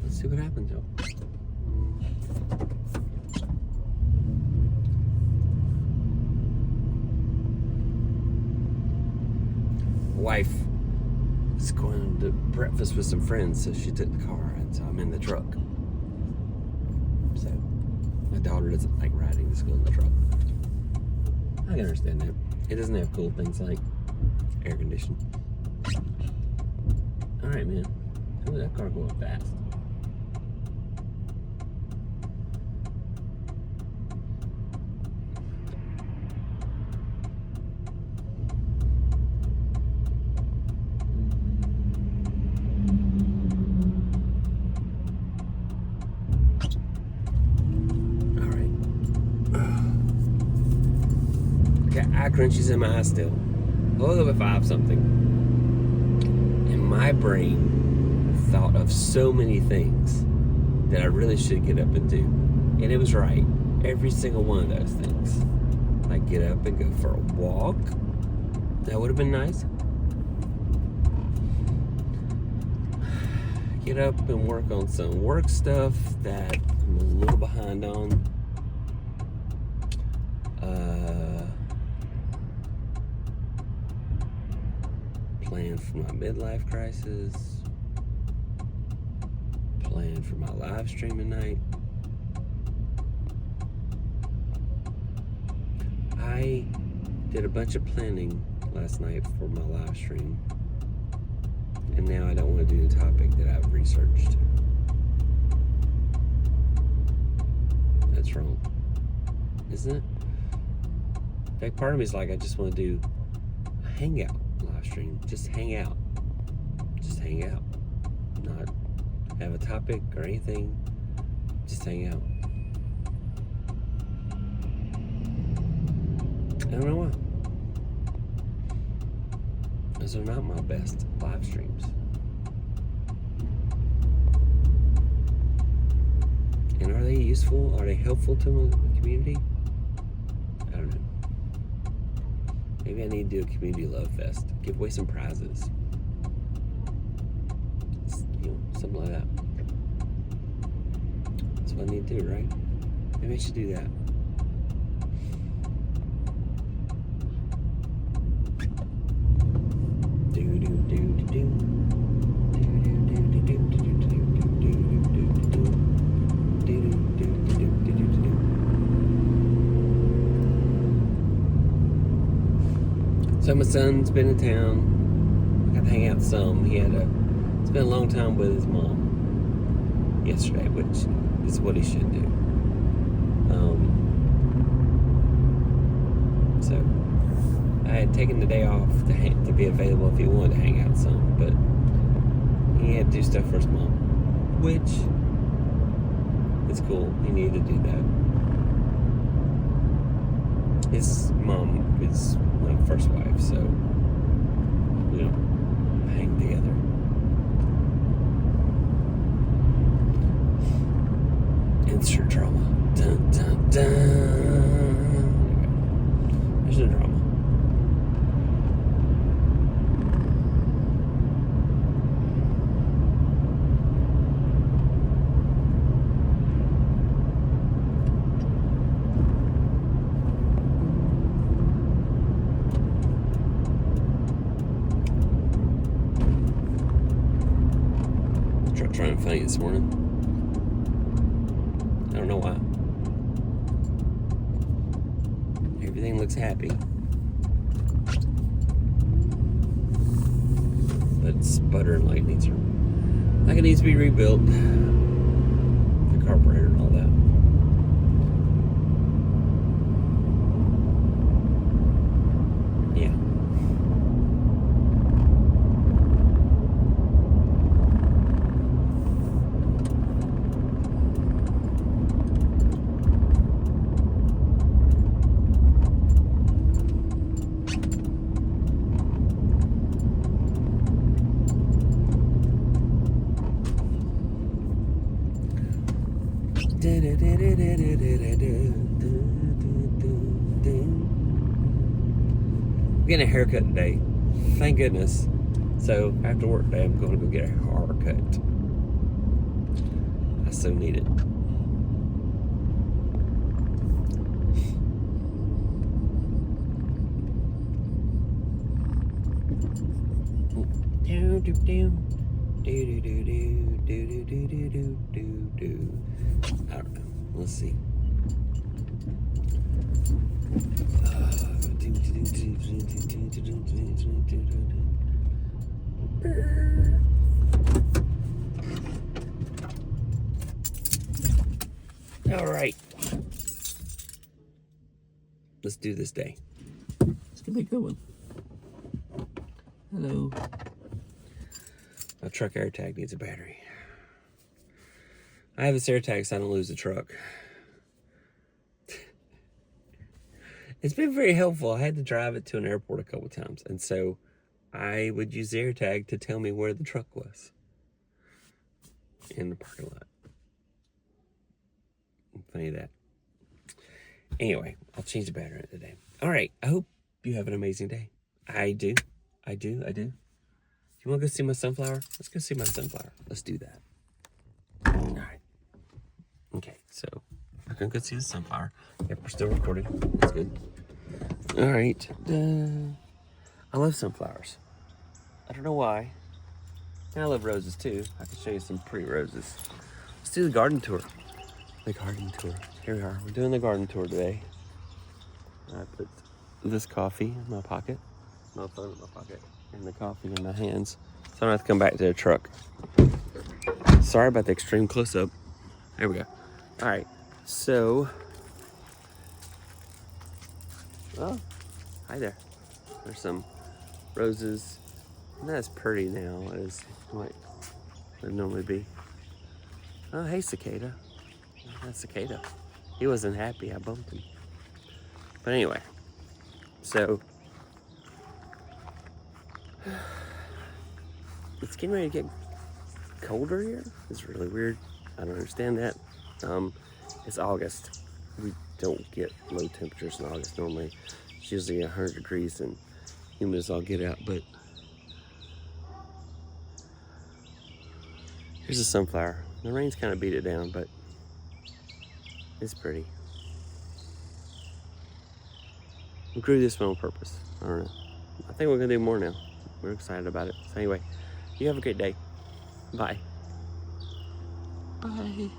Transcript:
Let's see what happens, y'all. Wife is going to breakfast with some friends, so she took the car, and so I'm in the truck. So my daughter doesn't like riding to school in the truck. I can understand that. It doesn't have cool things like air conditioning. All right, man. Ooh, that car going fast. Eye crunchies in my eye still. Woke up at 5 something. And my brain thought of so many things that I really should get up and do. And it was right. Every single one of those things. Like get up and go for a walk. That would have been nice. Get up and work on some work stuff that I'm a little behind on. Plan for my midlife crisis. Plan for my live stream tonight. I did a bunch of planning last night for my live stream. And now I don't want to do the topic that I've researched. That's wrong. Isn't it? In fact, part of me is like, I just want to do a hangout live stream. Just hang out. Just hang out. Not have a topic or anything. Just hang out. I don't know why. Those are not my best live streams. And are they useful? Are they helpful to my community? I don't know. Maybe I need to do a community love fest. Give away some prizes. You know, something like that. That's what I need to do, right? Maybe I should do that. So my son's been in town. Got to hang out some. He had spent a long time with his mom yesterday, which is what he should do. So I had taken the day off to be available if he wanted to hang out some, but he had to do stuff for his mom, which is cool. He needed to do that. His mom is my first wife, so we don't hang together. Insert drama. Dun, dun, dun. There's no drama. Trying to find it this morning. I don't know why. Everything looks happy. But it's sputtering like it needs to be rebuilt. The carburetor and all that. Yeah. I'm getting a haircut today. Thank goodness. So after work day, I'm going to go get a haircut. so need it. Do do do do do do do do do do do do. I don't know. Let's see. All right. Let's do this day. It's gonna be a good one. Hello. My truck air tag needs a battery. I have this air tag so I don't lose the truck. It's been very helpful. I had to drive it to an airport a couple times, and so I would use the air tag to tell me where the truck was in the parking lot. Funny that. Anyway, I'll change the battery today. All right. I hope you have an amazing day. I do. You want to go see my sunflower? Let's go see my sunflower. Let's do that. All right. Okay, so we're going to go see the sunflower. Yep, we're still recording. That's good. All right. I love sunflowers. I don't know why. And I love roses too. I can show you some pretty roses. Let's do the garden tour. Here we are. We're doing the garden tour today. I put this coffee in my pocket. My phone in my pocket. And the coffee in my hands. So I don't have to come back to the truck. Sorry about the extreme close-up. There we go. All right. So, oh, hi there. There's some roses. Not as pretty now as what would normally be. Oh, hey, cicada. That's cicada. He wasn't happy. I bumped him. But anyway, so it's getting ready to get colder here. It's really weird. I don't understand that. It's August. We don't get low temperatures in August normally. It's usually 100 degrees and humid as all get out. But here's a sunflower. The rain's kind of beat it down, but it's pretty. We grew this one on purpose. I don't know. I think we're gonna do more now. We're excited about it. So anyway, you have a great day. Bye. Bye.